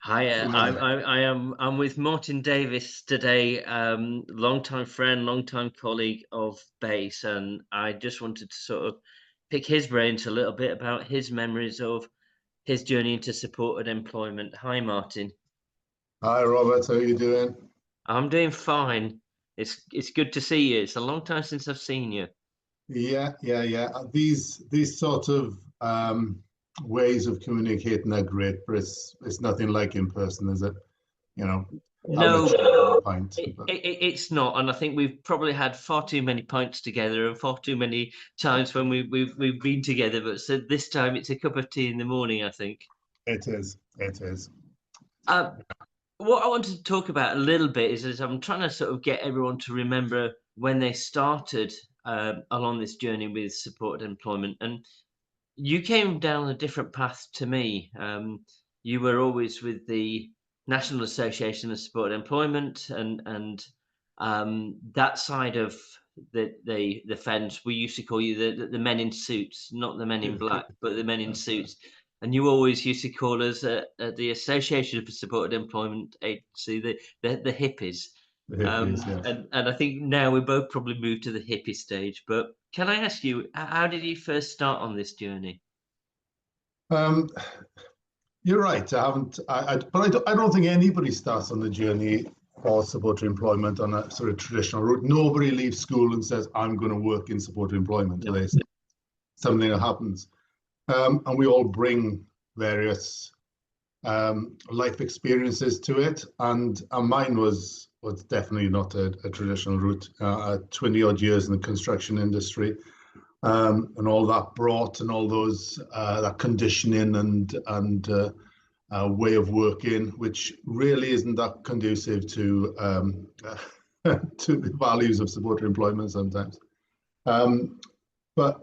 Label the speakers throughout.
Speaker 1: Hi,
Speaker 2: Good morning.
Speaker 1: I'm with Martin Davies today, longtime friend, longtime colleague of Base, and I just wanted to sort of pick his brains a little bit about his memories of his journey into supported employment. Hi, Martin.
Speaker 2: Hi, Robert. How are you doing?
Speaker 1: I'm doing fine. It's good to see you. It's a long time since I've seen you.
Speaker 2: Yeah. These sort of ways of communicating are great, but it's nothing like in person, is it? You know, having a
Speaker 1: No,
Speaker 2: chat and a pint. But
Speaker 1: it's not, and I think we've probably had far too many pints together and far too many times when we've been together. But so this time it's a cup of tea in the morning, I think.
Speaker 2: it is. It is.
Speaker 1: Uh, what I wanted to talk about a little bit is I'm trying to sort of get everyone to remember when they started along this journey with supported employment, and you came down a different path to me. You were always with the National Association of Supported Employment, and that side of the fence. We used to call you the men in suits, not the men in black, but the men in
Speaker 2: That's right.
Speaker 1: suits. And you always used to call us the Association for Supported Employment Agency, the hippies.
Speaker 2: The hippies, yes.
Speaker 1: And I think now we both probably moved to the hippie stage. But can I ask you, how did you first start on this journey?
Speaker 2: Um, you're right. I haven't. But I don't think anybody starts on the journey for supported employment on a sort of traditional route. Nobody leaves school and says, "I'm going to work in supported employment."
Speaker 1: No.
Speaker 2: There's something that happens. And we all bring various life experiences to it, and mine was definitely not a traditional route. 20 odd years in the construction industry, and all that brought, and all those that conditioning and way of working, which really isn't that conducive to to the values of supported employment sometimes. But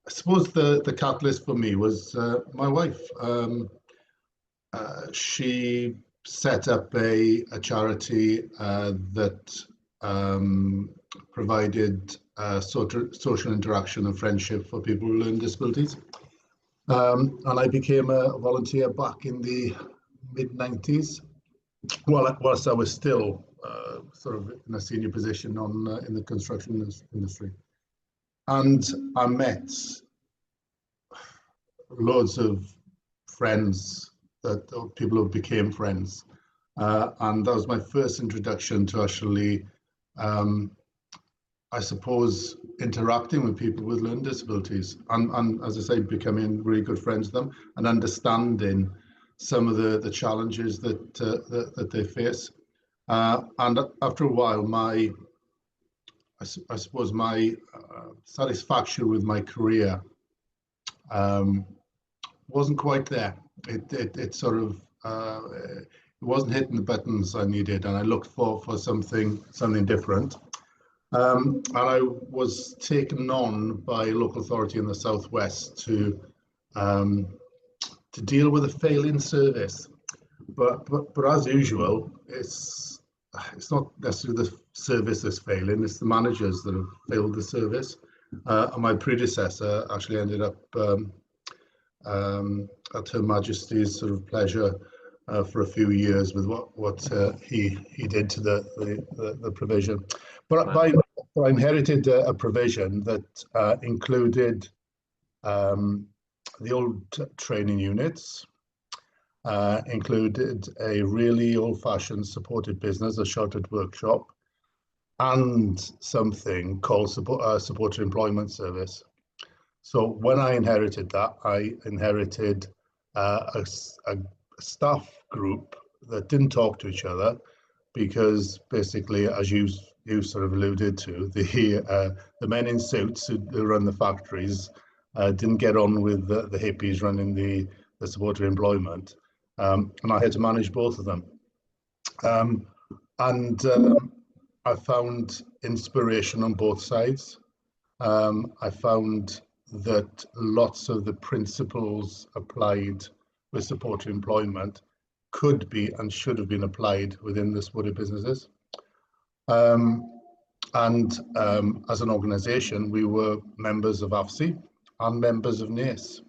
Speaker 2: I suppose the catalyst for me was my wife. She set up a charity that provided social interaction and friendship for people with learning disabilities. And I became a volunteer back in the mid 90s, whilst I was still sort of in a senior position in the construction industry. And I met loads of friends people who became friends. And that was my first introduction to actually, I suppose, interacting with people with learning disabilities, and as I say, becoming really good friends with them and understanding some of the challenges that they face. And after a while, I suppose my satisfaction with my career wasn't quite there. It sort of it wasn't hitting the buttons I needed, and I looked for something different. And I was taken on by a local authority in the southwest to deal with a failing service. But as usual, it's not necessarily the service that's failing; it's the managers that have failed the service. And my predecessor actually ended up at Her Majesty's sort of pleasure for a few years with what he did to the provision. But
Speaker 1: Wow.
Speaker 2: I inherited a provision that included the old training units, included a really old-fashioned supported business, a sheltered workshop, and something called supported employment service. So when I inherited that, I inherited a staff group that didn't talk to each other because basically, as you sort of alluded to, the men in suits who run the factories didn't get on with the hippies running the supported employment, and I had to manage both of them. And I found inspiration on both sides. I found that lots of the principles applied with supported employment could be and should have been applied within the supported businesses. And as an organisation, we were members of AFSI and members of NACE.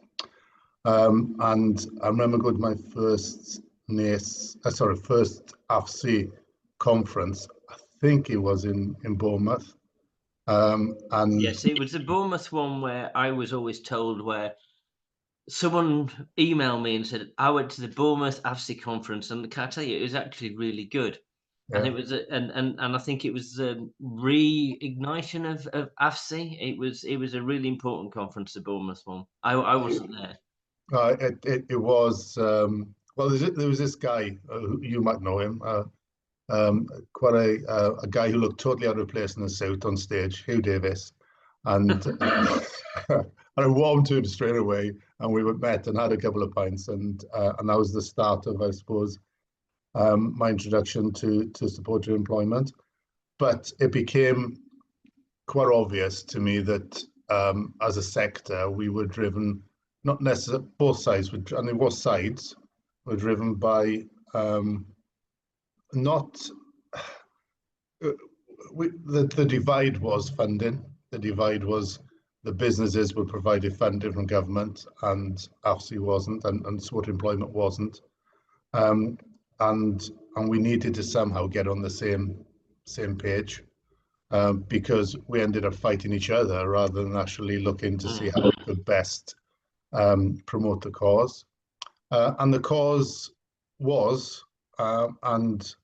Speaker 2: And I remember going to my first first AFC conference. I think it was in Bournemouth. And
Speaker 1: Yes, it was the Bournemouth one where I was always told where someone emailed me and said, I went to the Bournemouth AFC conference, and can I tell you, it was actually really good. And
Speaker 2: yeah,
Speaker 1: it was and I think it was the reignition of AFC. It was a really important conference, the Bournemouth one. I wasn't there.
Speaker 2: it was well. There was this guy who you might know him. Quite a guy who looked totally out of place in the suit on stage, Hugh Davis, and and I warmed to him straight away, and we met and had a couple of pints, and that was the start of, I suppose, my introduction to supported employment. But it became quite obvious to me that as a sector, we were driven, not necessarily both sides, and there was sides, were driven by not the divide was funding. The divide was the businesses were provided funding from government, and AFC wasn't, and support employment wasn't, um, and we needed to somehow get on the same page, because we ended up fighting each other rather than actually looking to see how we could best promote the cause. And the cause was and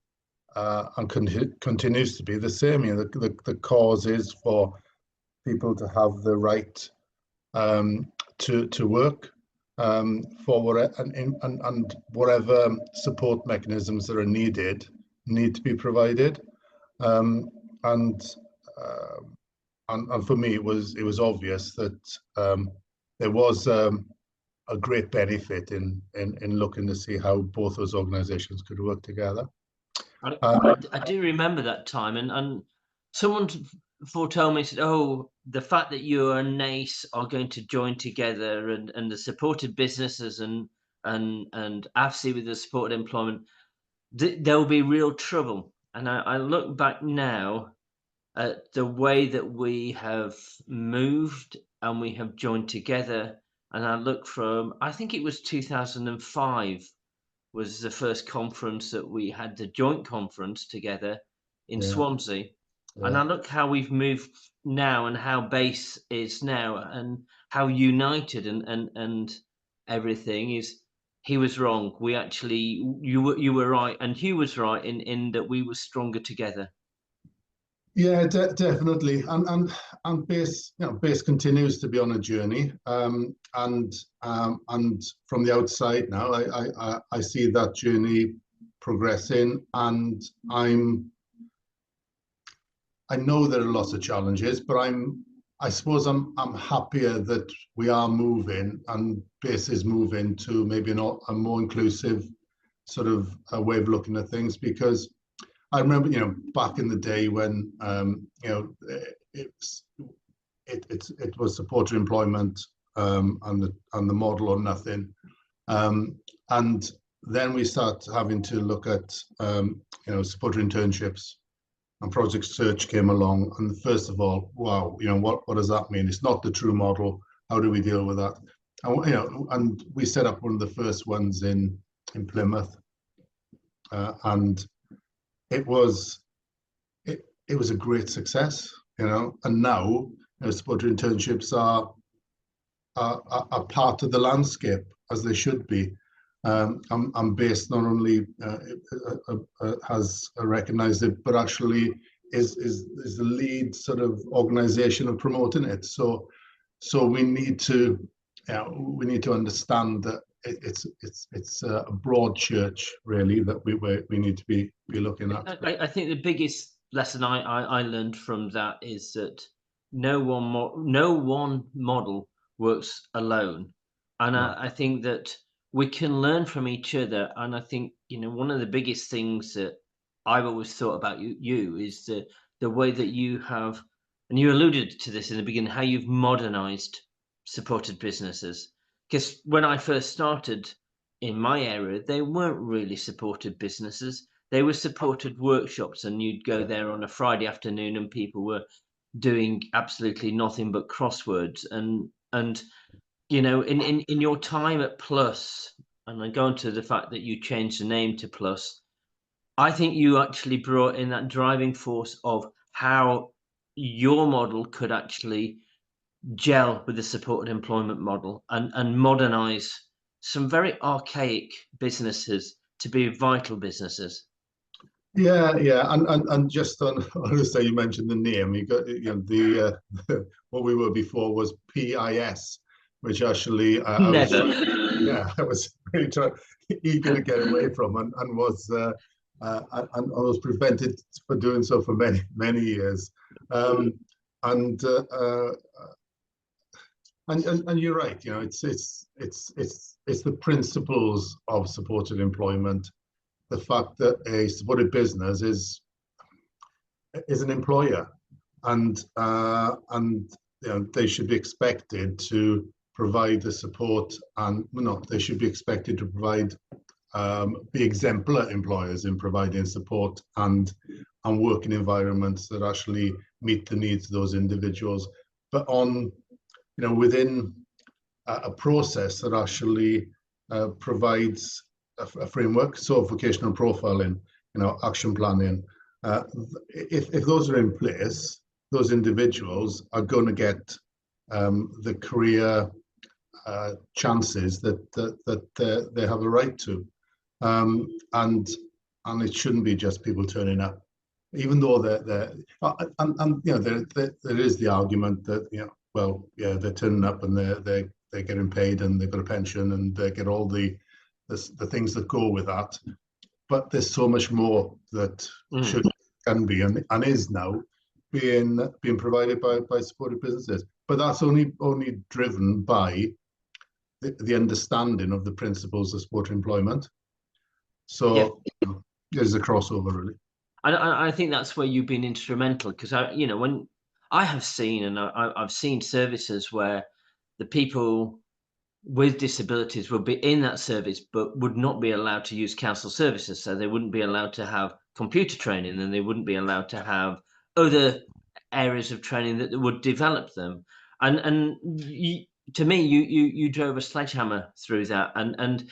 Speaker 2: continues to be the same. You know, the cause is for people to have the right to work, for whatever and whatever support mechanisms that are needed need to be provided. Um, and, uh, and for me, it was obvious that there was a great benefit in looking to see how both those organisations could work together.
Speaker 1: I do remember that time, and someone foretold me, said, "Oh, the fact that you and NACE are going to join together, and the supported businesses and AFC with the supported employment, there will be real trouble." And I look back now at the way that we have moved and we have joined together, and I look from, I think it was 2005 was the first conference that we had, the joint conference together in
Speaker 2: Yeah,
Speaker 1: Swansea. And
Speaker 2: yeah.
Speaker 1: I look how we've moved now and how base is now and how united and everything is. He was wrong. We actually, you were right, and Hugh was right in that we were stronger together.
Speaker 2: Yeah, definitely, and base continues to be on a journey, and from the outside now, I see that journey progressing, and I know there are lots of challenges, but I suppose I'm happier that we are moving, and base is moving to maybe a more inclusive sort of a way of looking at things, because I remember, back in the day when, it was supported employment, and the model or nothing, and then we start having to look at, supported internships, and project search came along, and first of all, wow, what does that mean? It's not the true model. How do we deal with that? And we set up one of the first ones in Plymouth, and it was a great success, and now, supported internships are part of the landscape, as they should be. And based not only has recognized it, but actually is the lead sort of organization of promoting it. So we need to understand that it's a broad church, really, that we need to be looking at.
Speaker 1: I think the biggest lesson I learned from that is that no one model works alone, and
Speaker 2: No.
Speaker 1: I think that we can learn from each other. And I think one of the biggest things that I've always thought about you is the way that you have, and you alluded to this in the beginning, how you've modernized supported businesses. Because when I first started in my area, they weren't really supported businesses, they were supported workshops, and you'd go
Speaker 2: Yeah.
Speaker 1: there on a Friday afternoon and people were doing absolutely nothing but crosswords. And in your time at Plus, and I go on to the fact that you changed the name to Plus, I think you actually brought in that driving force of how your model could actually gel with the supported employment model and modernize some very archaic businesses to be vital businesses.
Speaker 2: Yeah, yeah, and just on to say, you mentioned the name. You got, the what we were before was PIS, which actually I was
Speaker 1: Never.
Speaker 2: yeah, I was really eager to get away from, and was and I was prevented for doing so for many years. And, and you're right. It's the principles of supported employment, the fact that a supported business is an employer, and they should be expected to provide the support, and no, they should be expected to provide be exemplar employers in providing support and working environments that actually meet the needs of those individuals, but on within a process that actually provides a framework. So vocational profiling, action planning. If those are in place, those individuals are going to get the career chances that they have a right to, and it shouldn't be just people turning up, even though there is the argument that well, yeah, they're turning up and they're getting paid and they've got a pension and they get all the things that go with that. But there's so much more that should, can be, and is now being provided by supported businesses. But that's only driven by the understanding of the principles of supported employment. So there's a crossover, really.
Speaker 1: I think that's where you've been instrumental, because when I have seen, and I've seen services where the people with disabilities would be in that service but would not be allowed to use council services. So they wouldn't be allowed to have computer training, and they wouldn't be allowed to have other areas of training that would develop them. And to me, you drove a sledgehammer through that, and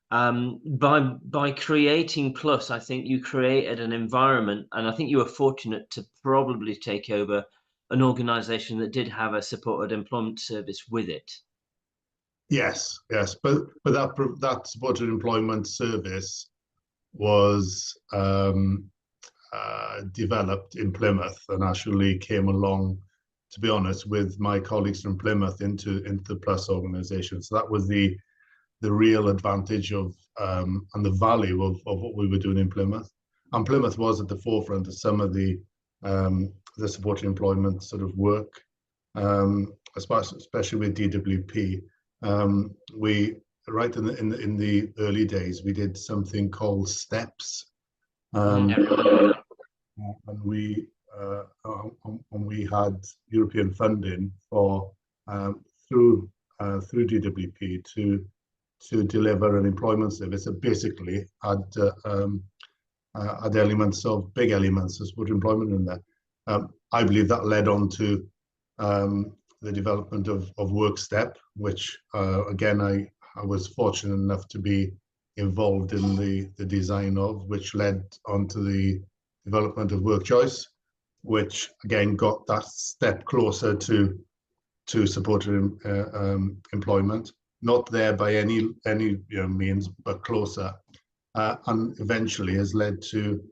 Speaker 1: by creating Plus, I think you created an environment, and I think you were fortunate to probably take over an organisation that did have a supported employment service with it.
Speaker 2: Yes, but that supported employment service was developed in Plymouth, and actually came along, to be honest, with my colleagues from Plymouth into the Plus organisation. So that was the real advantage of and the value of what we were doing in Plymouth. And Plymouth was at the forefront of some of the supported employment sort of work, especially with DWP. We right in the early days, we did something called steps, and we had European funding for through DWP to deliver an employment service that basically had big elements of supported employment in there. I believe that led on to the development of WorkStep, which again I was fortunate enough to be involved in the design of, which led on to the development of WorkChoice, which again got that step closer to supported employment. Not there by any means, but closer, and eventually has led to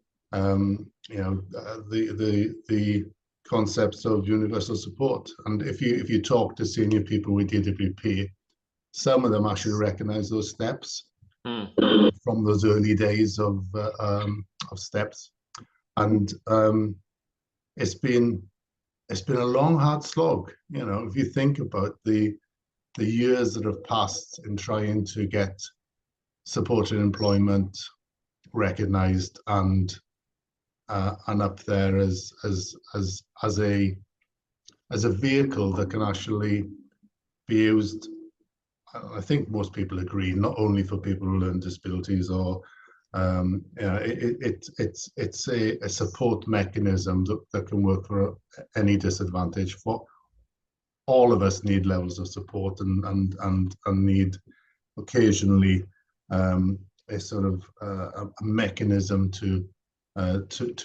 Speaker 2: the concepts of universal support. And if you talk to senior people with DWP, some of them actually recognise those steps from those early days of steps, and it's been a long, hard slog. If you think about the years that have passed in trying to get supported employment recognised and up there as a vehicle that can actually be used. I think most people agree, not only for people who learn disabilities, or it's a support mechanism that can work for any disadvantage. For all of us need levels of support, and need occasionally a sort of a mechanism to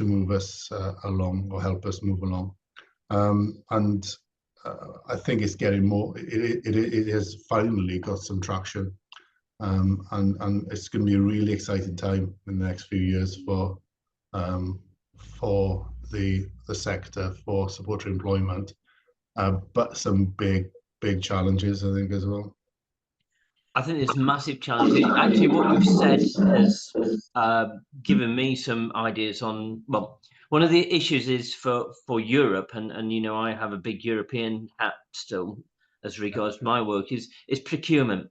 Speaker 2: move us along, or help us move along. And I think it's getting more. It has finally got some traction, and it's going to be a really exciting time in the next few years for the sector, for supported employment, but some big challenges, I think, as well.
Speaker 1: I think there's massive challenges. Actually, what you've said has given me some ideas on, well, one of the issues is for Europe, and you know, I have a big European hat still as regards my work, is procurement.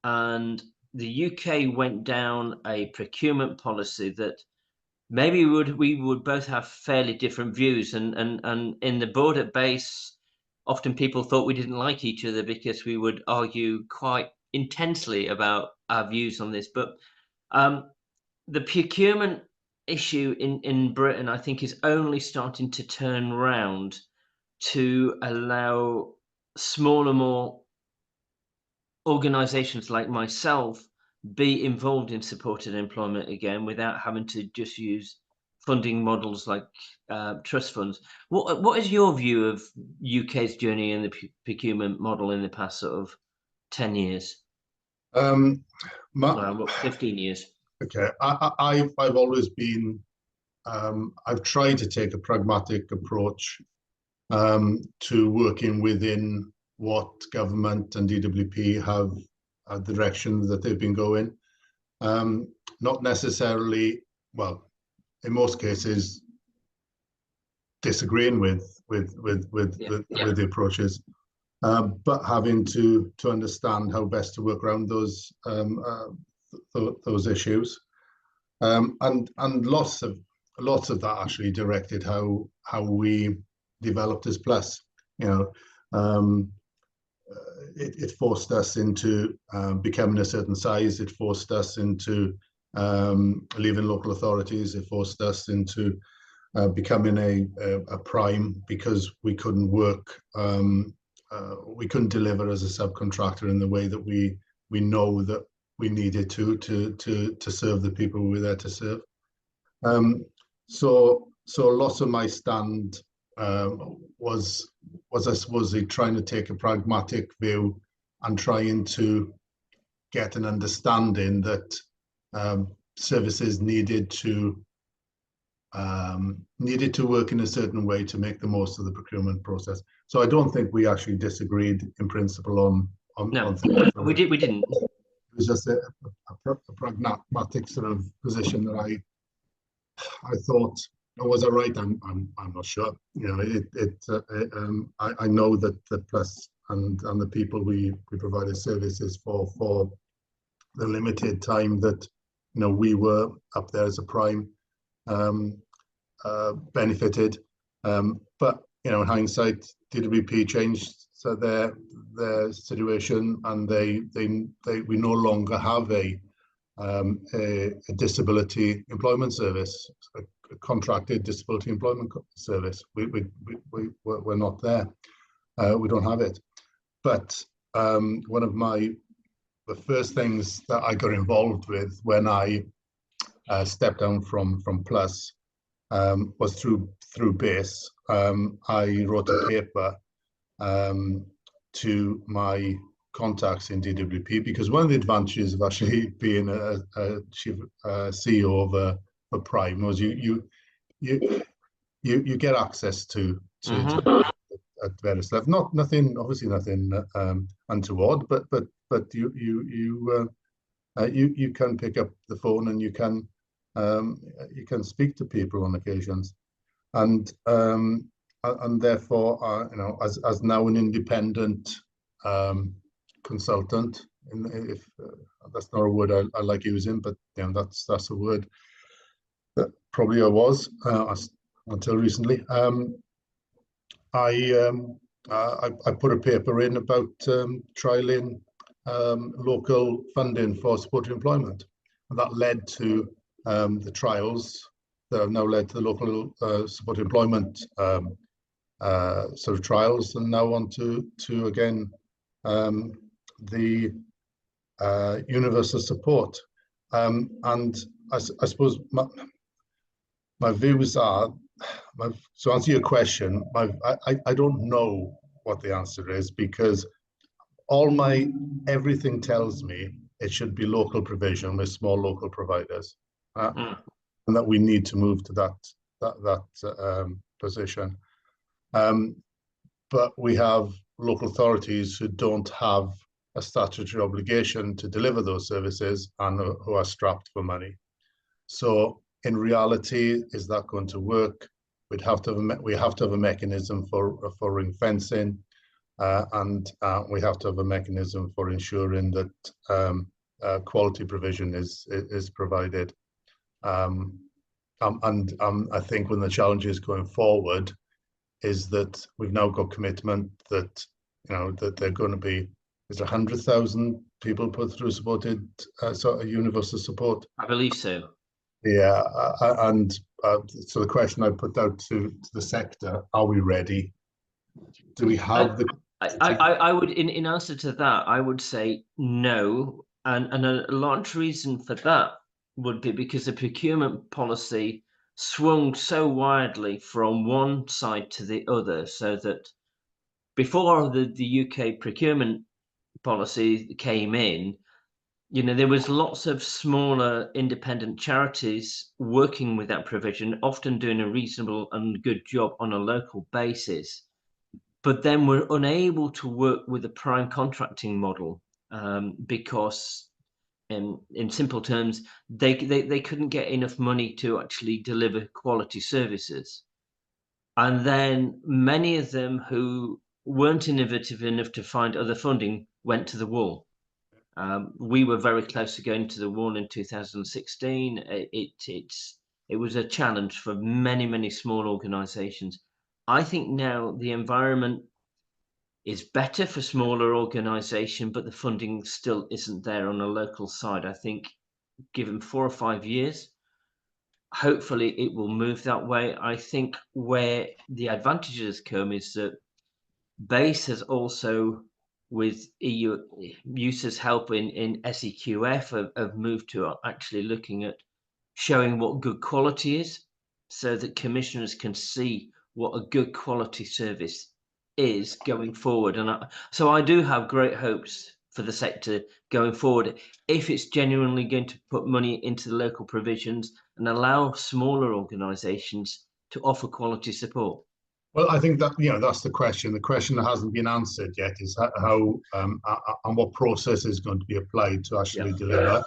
Speaker 1: And the UK went down a procurement policy that maybe we would both have fairly different views, and in the board at base, often people thought we didn't like each other because we would argue quite intensely about our views on this. But the procurement issue in Britain, I think, is only starting to turn round to allow smaller, more organizations like myself be involved in supported employment again, without having to just use funding models like trust funds. What is your view of UK's journey in the procurement model in the past sort of 10 years? Well, 15 years.
Speaker 2: Okay, I've always been, I've tried to take a pragmatic approach to working within what government and DWP have, the direction that they've been going. Not necessarily, well, in most cases, disagreeing with the approaches, but having to understand how best to work around those issues, and lots of that actually directed how we developed as Plus. You know, it forced us into becoming a certain size. It forced us into leaving local authorities. It forced us into becoming a prime, because we couldn't work. We couldn't deliver as a subcontractor in the way that we know that we needed to serve the people we were there to serve. So lots of my stand was I suppose trying to take a pragmatic view and trying to get an understanding that services needed to work in a certain way to make the most of the procurement process. So I don't think we actually disagreed in principle on things.
Speaker 1: We didn't.
Speaker 2: It was just a pragmatic sort of position that I thought, was I right? I'm not sure. You know, I know that the Plus and the people we provided services for the limited time that, you know, we were up there as a prime, benefited. But you know, in hindsight, DWP changed their situation, and we no longer have a disability employment service, a contracted disability employment service. We're not there. We don't have it. But one of the first things that I got involved with when I stepped down from Plus was through Base. I wrote a paper to my contacts in DWP, because one of the advantages of actually being a chief CEO of a prime was you get access to at various levels. Obviously nothing untoward, but you can pick up the phone and you can speak to people on occasions, and therefore, you know, as now an independent consultant, if that's not a word I like using, but you know, that's a word that probably I was until recently. I put a paper in about trialing local funding for supported employment, and that led to the trials that have now led to the local supported employment sort of trials, and now on to again the universal support. And I suppose my views are, to answer your question, I don't know what the answer is, because everything tells me it should be local provision with small local providers, and that we need to move to that position. But we have local authorities who don't have a statutory obligation to deliver those services and who are strapped for money. So in reality, is that going to work? We have to have a mechanism for ring fencing, and we have to have a mechanism for ensuring that quality provision is provided. And I think one of the challenges going forward is that we've now got commitment that that they're going to be, is 100,000 people put through supported universal support.
Speaker 1: I believe so.
Speaker 2: Yeah, and so the question I put out to the sector: are we ready? Do we have the?
Speaker 1: I would, in answer to that, I would say no, and a large reason for that would be because the procurement policy swung so widely from one side to the other, so that before the UK procurement policy came in, there was lots of smaller independent charities working with that provision, often doing a reasonable and good job on a local basis, but then were unable to work with the prime contracting model because, in simple terms, they couldn't get enough money to actually deliver quality services. And then many of them who weren't innovative enough to find other funding went to the wall. We were very close to going to the wall in 2016. It was a challenge for many small organisations. I think now the environment is better for smaller organisation, but the funding still isn't there on a local side. I think given 4 or 5 years, hopefully it will move that way. I think where the advantages come is that BASE has also, with EU users help in SEQF, have moved to actually looking at showing what good quality is, so that commissioners can see what a good quality service is going forward. And so I do have great hopes for the sector going forward, if it's genuinely going to put money into the local provisions and allow smaller organisations to offer quality support.
Speaker 2: Well, I think that that's the question. The question that hasn't been answered yet is how and what process is going to be applied to actually deliver.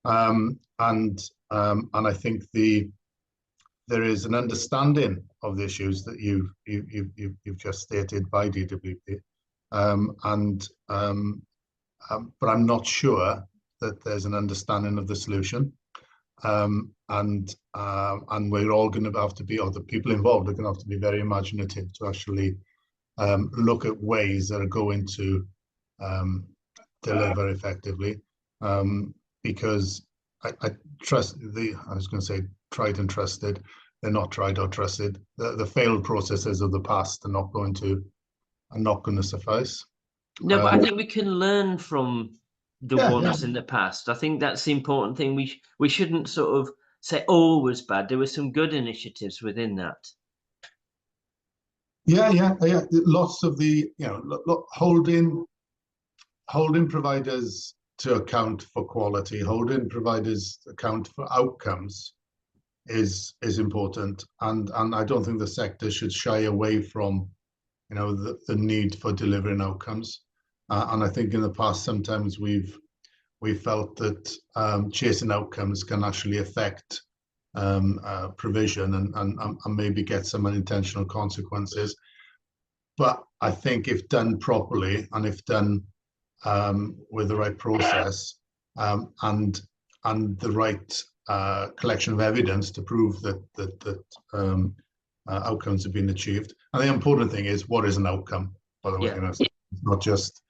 Speaker 2: And I think there is an understanding of the issues that you've just stated by DWP, but I'm not sure that there's an understanding of the solution. And we're all going to have to be, or the people involved are going to have to be very imaginative to actually look at ways that are going to deliver effectively. Because I trust I was going to say tried and trusted. They're not tried or trusted. The failed processes of the past are not going to suffice.
Speaker 1: No, but I think we can learn from the ones in the past. I think that's the important thing. We shouldn't sort of say all was bad. There were some good initiatives within that.
Speaker 2: Yeah. Lots of the holding providers to account for quality, holding providers account for outcomes is important, and I don't think the sector should shy away from the need for delivering outcomes. And I think in the past sometimes we've felt that chasing outcomes can actually affect provision and maybe get some unintentional consequences. But I think if done properly and if done with the right process and the right collection of evidence to prove that outcomes have been achieved. And the important thing is, what is an outcome? By the way, it's not just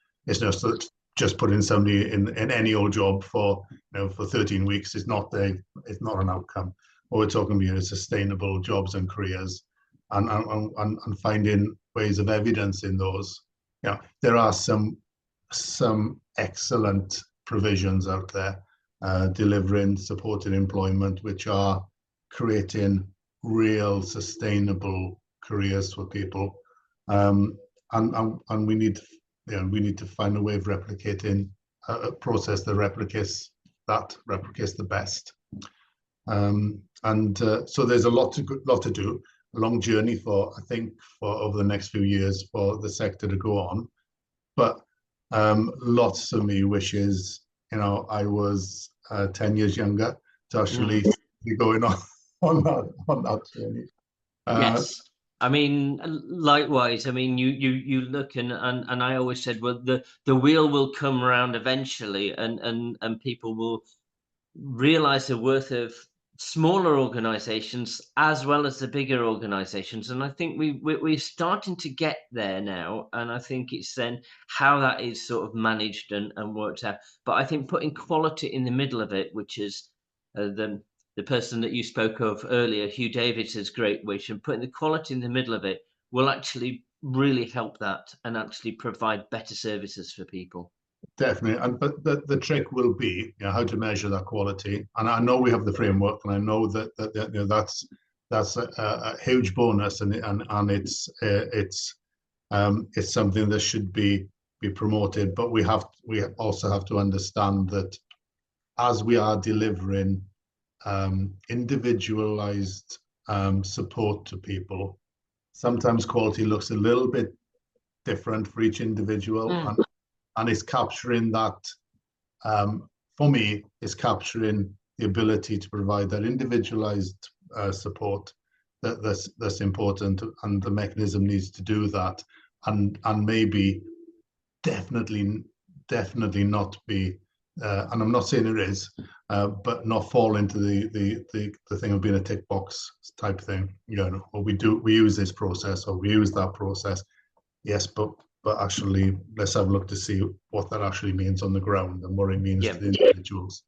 Speaker 2: putting somebody in any old job for 13 weeks. It's not an outcome. What we're talking about is sustainable jobs and careers, and finding ways of evidence in those. There are some excellent provisions out there, delivering supported employment, which are creating real sustainable careers for people. And we need, we need to find a way of replicating a process that replicates the best. So there's a lot to do, a long journey for over the next few years for the sector to go on. But lots of me wishes, I was 10 years younger to actually be going on that journey.
Speaker 1: Yes. I mean, likewise. I mean, you look and I always said, well, the wheel will come around eventually, and people will realize the worth of smaller organizations as well as the bigger organizations. And I think we're starting to get there now. And I think it's then how that is sort of managed and worked out. But I think putting quality in the middle of it, which is the person that you spoke of earlier, Hugh Davies' great wish, and putting the quality in the middle of it will actually really help that and actually provide better services for people.
Speaker 2: Definitely, but the trick will be how to measure that quality. And I know we have the framework, and I know that's a huge bonus, and it's something that should be promoted. But we also have to understand that as we are delivering individualized support to people, sometimes quality looks a little bit different for each individual, and it's capturing that. For me, it's capturing the ability to provide that individualized support that's important, and the mechanism needs to do that, and maybe definitely not be. And I'm not saying it is, but not fall into the thing of being a tick box type thing, or we use this process or we use that process. Yes, but actually, let's have a look to see what that actually means on the ground and what it means to the individuals.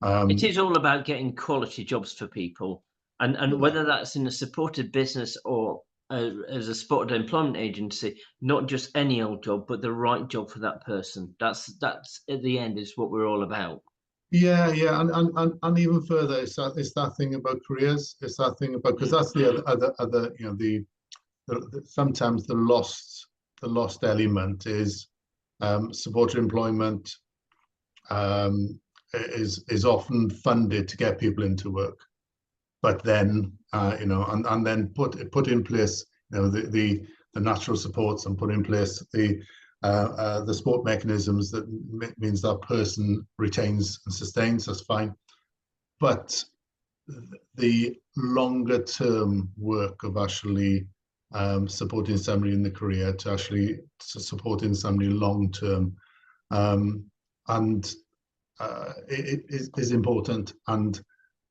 Speaker 1: It is all about getting quality jobs for people, and whether that's in a supported business or as a supported employment agency, not just any old job, but the right job for that person. That's at the end is what we're all about.
Speaker 2: Yeah, and even further, it's that thing about careers. It's that thing about, because that's the other sometimes the lost element is supported employment is often funded to get people into work, but then and then put in place the natural supports, and put in place the support mechanisms that means that person retains and sustains. That's fine, but the longer term work of actually supporting somebody in the career to actually supporting somebody long term, and it is important. And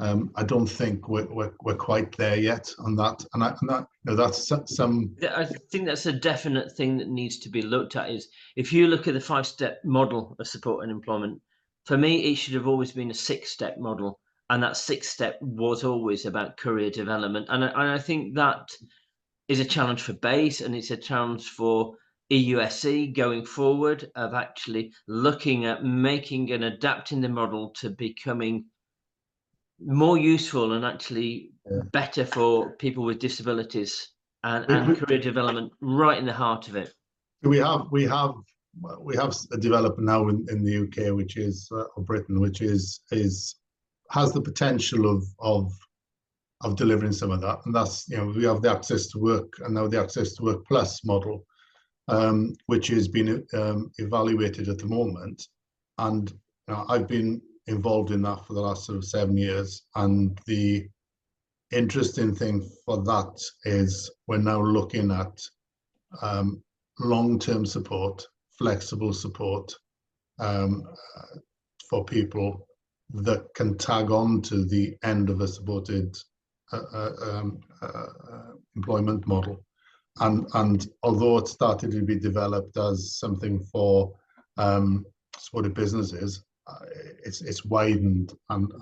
Speaker 2: I don't think we're quite there yet on that. And that's some.
Speaker 1: I think that's a definite thing that needs to be looked at. Is if you look at the 5-step model of support and employment, for me, it should have always been a 6-step model, and that 6th step was always about career development. And I think that is a challenge for BASE, and it's a challenge for EUSC going forward, of actually looking at making and adapting the model to becoming more useful and actually better for people with disabilities and career development right in the heart of it.
Speaker 2: We have a developer now in the UK, which is or Britain, which has the potential of delivering some of that, and that's we have the access to work, and now the access to work plus model, which is being evaluated at the moment, and I've been involved in that for the last sort of 7 years. And the interesting thing for that is we're now looking at long-term support, flexible support for people that can tag on to the end of a supported employment model. And although it started to be developed as something for supported businesses, it's widened, and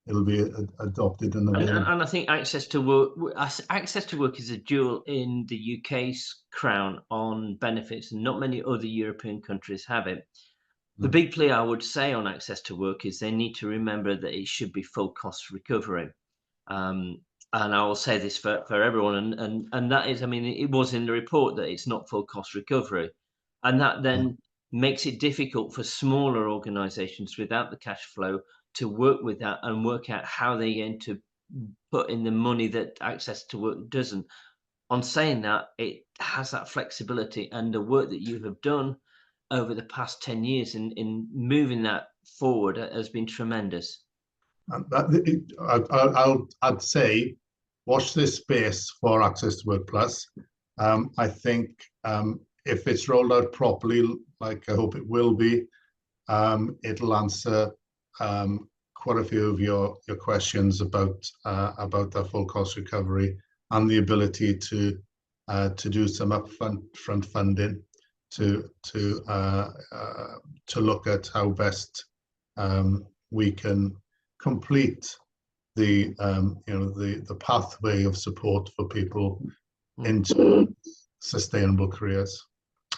Speaker 2: it'll be adopted in the
Speaker 1: and I think access to work is a jewel in the UK's crown on benefits, and not many other European countries have it. The big plea I would say on access to work is they need to remember that it should be full cost recovery. Um, and I will say this for everyone, and that is, I mean, it was in the report that it's not full cost recovery, and that then makes it difficult for smaller organisations without the cash flow to work with that and work out how they're going to put in the money that access to work doesn't. On saying that, it has that flexibility, and the work that you have done over the past 10 years in moving that forward has been tremendous.
Speaker 2: And I'd say watch this space for Access to Work Plus. I think if it's rolled out properly, like I hope it will be, it'll answer quite a few of your questions about the full cost recovery and the ability to do some upfront funding to look at how best we can complete the the pathway of support for people into sustainable careers.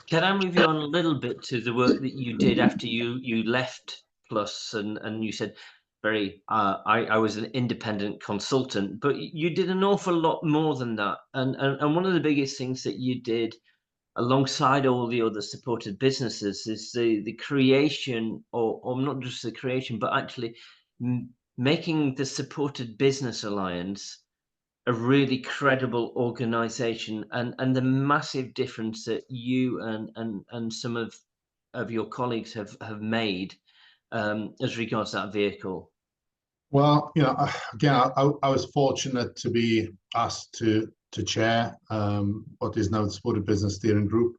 Speaker 1: Can I move you on a little bit to the work that you did after you left Plus, and you said I was an independent consultant, but you did an awful lot more than that, and one of the biggest things that you did alongside all the other supported businesses is the creation, or not just the creation, but actually making the Supported Business Alliance a really credible organization, and the massive difference that you and some of your colleagues have made as regards that vehicle.
Speaker 2: Well, again, I was fortunate to be asked to chair what is now the Supported Business Steering Group,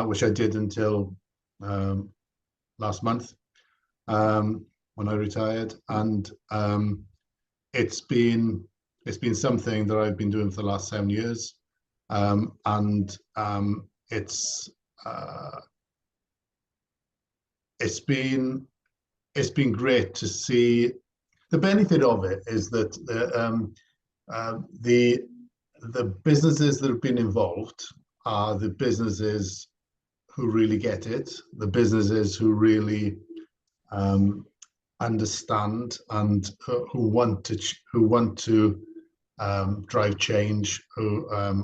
Speaker 2: which I did until last month when I retired, and it's been something that I've been doing for the last 7 years, and it's been great to see. The benefit of it is that the businesses that have been involved are the businesses who really get it, the businesses who really understand and who want to drive change, who are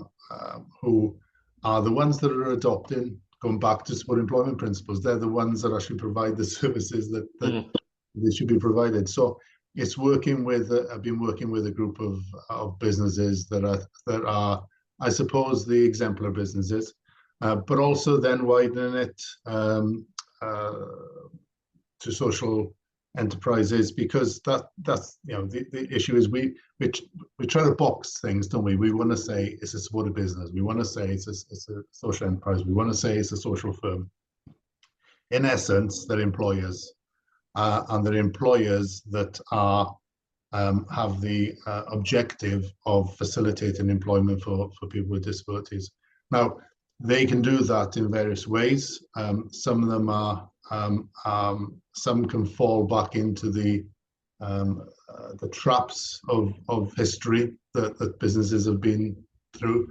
Speaker 2: the ones that are adopting, going back to support employment principles. They're the ones that actually provide the services that they should be provided. So it's working with. I've been working with a group of businesses that are, I suppose, the exemplar businesses, but also then widening it to social enterprises, because that's the issue is we try to box things, don't we? We want to say it's a supported business. We want to say it's a social enterprise. We want to say it's a social firm. In essence, they're employers. And they're employers that are have the objective of facilitating employment for people with disabilities. Now, they can do that in various ways. Some of them are some can fall back into the traps of history that businesses have been through.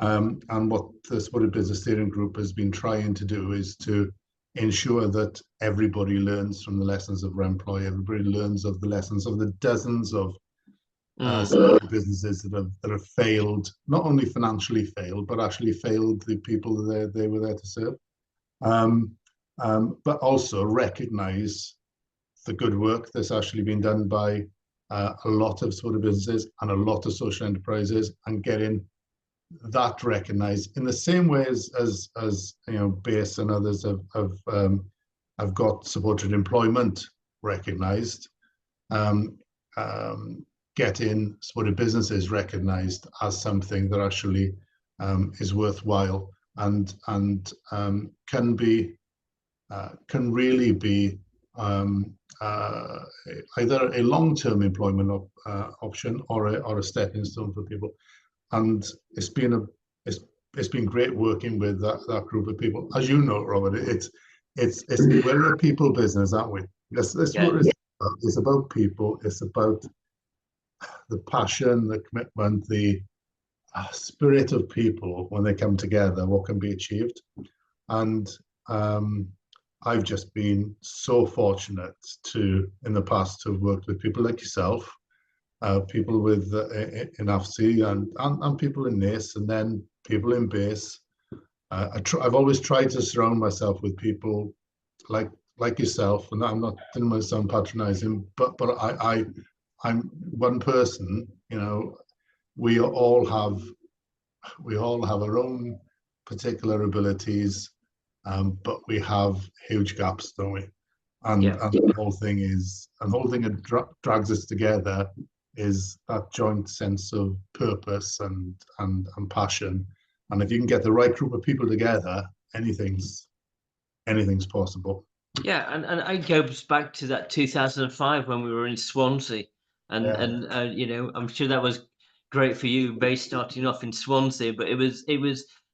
Speaker 2: And what the Supported Business Steering Group has been trying to do is to ensure that everybody learns from the lessons of Remploy. Everybody learns of the lessons of the dozens of businesses that have failed, not only financially failed, but actually failed the people that they were there to serve. But also recognize the good work that's actually been done by a lot of sort of businesses and a lot of social enterprises, and getting that recognized in the same way as BASE and others have got supported employment recognized. Getting supported businesses recognized as something that actually is worthwhile and can really be either a long-term employment option or a stepping stone for people. And it's been great working with that group of people. As you know, Robert, we're a people business, aren't we? That's what it's about. It's about people. It's about the passion, the commitment, the spirit of people when they come together, what can be achieved. And I've just been so fortunate to, in the past, to have worked with people like yourself, people with in AFC and people in NACE, and then people in base. I've always tried to surround myself with people like yourself, and I'm not, didn't want to sound patronizing, but I'm one person. You know, we all have our own particular abilities, but we have huge gaps, don't we?
Speaker 1: Yeah.
Speaker 2: And the whole thing is, and the whole thing that drags us together is that joint sense of purpose and passion. And if you can get the right group of people together, anything's possible.
Speaker 1: Yeah, and it goes back to that 2005 when we were in Swansea, and
Speaker 2: Yeah.
Speaker 1: you know, I'm sure that was great for you, base starting off in Swansea, but it was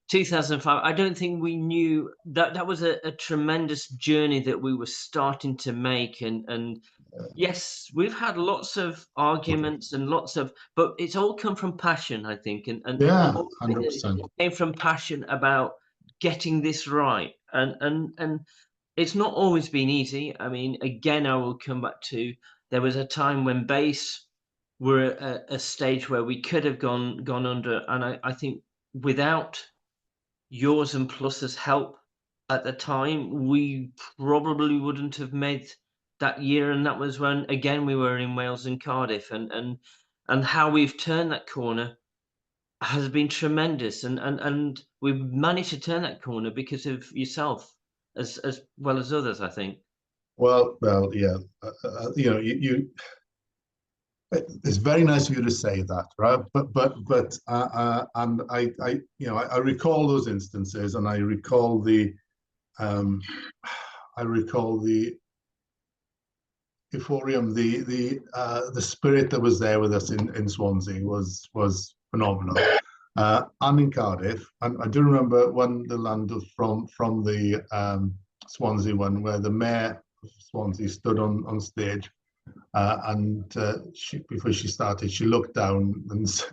Speaker 1: 2005. I don't think we knew that that was a tremendous journey that we were starting to make, and yes, we've had lots of arguments and lots of, but it's all come from passion, I think, and
Speaker 2: Yeah,
Speaker 1: all of it
Speaker 2: 100%.
Speaker 1: came from passion about getting this right, and it's not always been easy. I mean, again, I will come back to there was a time when base were at a stage where we could have gone under, and I think without yours and Plus's help at the time, we probably wouldn't have made that year. And that was when again we were in Wales and Cardiff, and how we've turned that corner has been tremendous, and we've managed to turn that corner because of yourself as well as others, I think.
Speaker 2: Well, yeah. You know, it's very nice of you to say that, right? And you know, I recall those instances, and um, I recall the euphorium, the spirit that was there with us in Swansea was phenomenal. And in Cardiff, and I do remember when the land from the Swansea one, where the mayor of Swansea stood on stage, and before she started, she looked down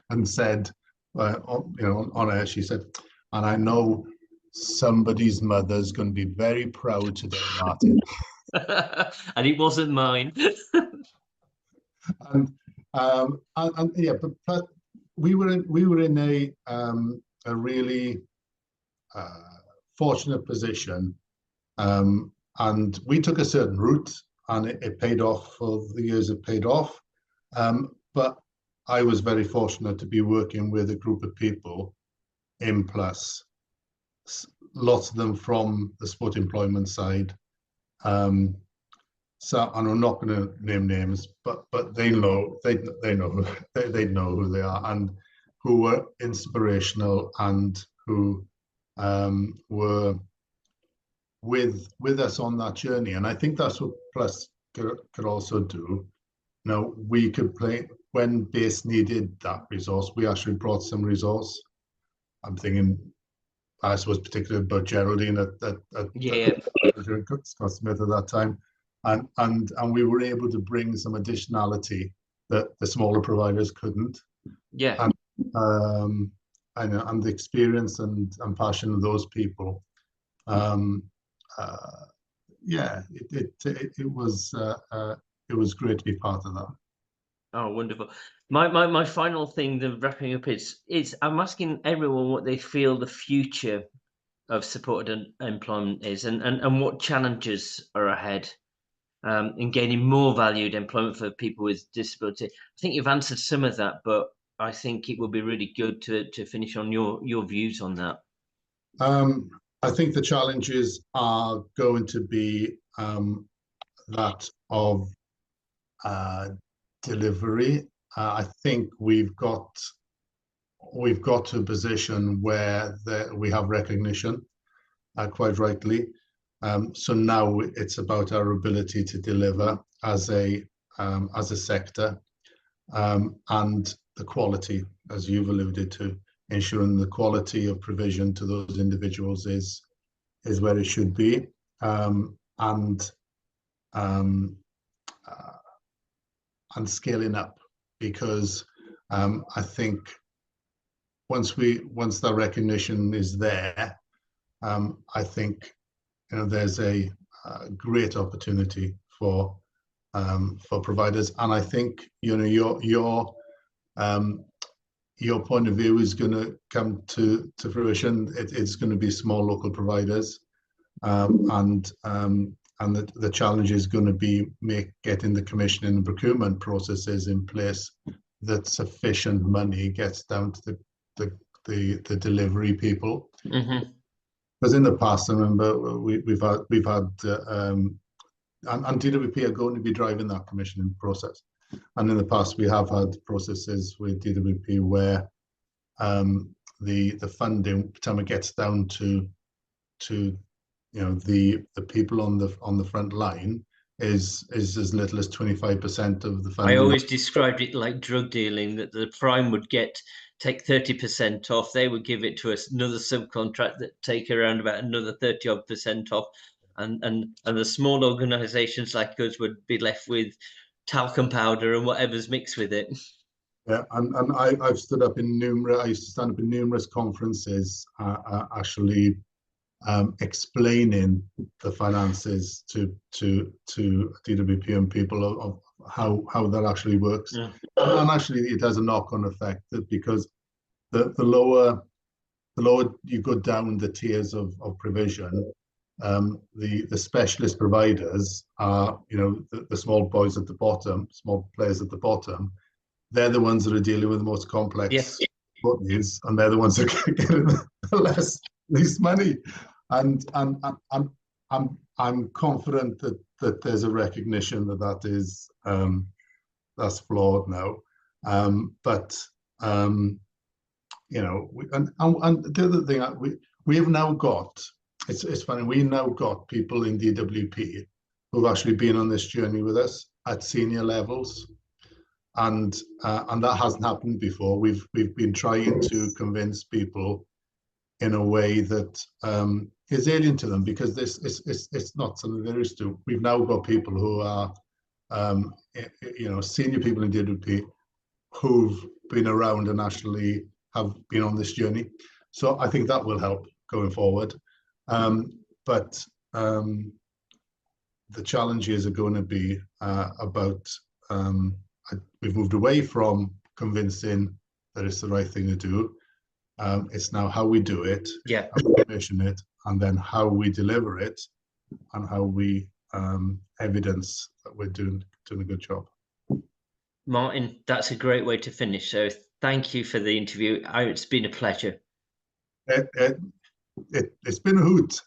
Speaker 2: and said, you know, on air, she said, "And I know somebody's mother's going to be very proud today, Martin."
Speaker 1: And it wasn't mine.
Speaker 2: And yeah, but we were in a really fortunate position, and we took a certain route, and it paid off for the years it paid off. But I was very fortunate to be working with a group of people in Plus, lots of them from the sport employment side. So, and I'm not going to name names, but they know they know who they are, and who were inspirational, and who were with us on that journey. And I think that's what Plus could also do. You know, we could play when base needed that resource. We actually brought some resource. I'm thinking, I suppose, particularly about Geraldine at
Speaker 1: Yeah,
Speaker 2: Scott Smith at that time, and we were able to bring some additionality that the smaller providers couldn't.
Speaker 1: yeah.
Speaker 2: And and the experience and passion of those people. Um, yeah, it was great to be part of that.
Speaker 1: Oh, wonderful. My final thing, the wrapping up is I'm asking everyone what they feel the future of supported employment is, and what challenges are ahead in gaining more valued employment for people with disability. I think you've answered some of that, but I think it would be really good to finish on your views on that.
Speaker 2: I think the challenges are going to be that of delivery. I think we've got to a position where we have recognition, quite rightly. So now it's about our ability to deliver as a sector, and the quality, as you've alluded to, ensuring the quality of provision to those individuals is where it should be, and um, and scaling up, because I think once that recognition is there, I think, you know, there's a great opportunity for providers. And I think, you know, your point of view is going to come to fruition. It's going to be small local providers, and the challenge is going to be getting the commissioning and procurement processes in place that sufficient money gets down to the delivery people.
Speaker 1: Mm-hmm.
Speaker 2: Because in the past, I remember we've had and DWP are going to be driving that commissioning process. And in the past, we have had processes with DWP where the funding, by the time it gets down to you know the people on the front line, is as little as 25% of the funding.
Speaker 1: I always described it like drug dealing, that the prime would take 30% off. They would give it to another subcontract that take around about another 30% off. And the small organizations like us would be left with talcum powder and whatever's mixed with it.
Speaker 2: Yeah, and I've stood up in numerous. I used to stand up in numerous conferences, actually explaining the finances to DWP and people of how that actually works.
Speaker 1: Yeah.
Speaker 2: And actually, it has a knock-on effect, because the lower you go down the tiers of provision, the specialist providers are, you know, the small boys at the bottom, small players at the bottom. They're the ones that are dealing with the most complex needs, and they're the ones that are getting the least money. And I'm confident that there's a recognition that is that's flawed now. But you know, and the other thing, we have now got, it's funny, we now got people in DWP who've actually been on this journey with us at senior levels. And that hasn't happened before. We've been trying to convince people in a way that is alien to them, because this it's not something they're used to. We've now got people who are you know, senior people in DWP who've been around and actually have been on this journey. So I think that will help going forward. But the challenges are going to be about we've moved away from convincing that it's the right thing to do. It's now how we do it,
Speaker 1: how
Speaker 2: we commission it, and then how we deliver it, and how we evidence that we're doing a good job.
Speaker 1: Martin, that's a great way to finish. So thank you for the interview. It's been a pleasure.
Speaker 2: It's been a hoot.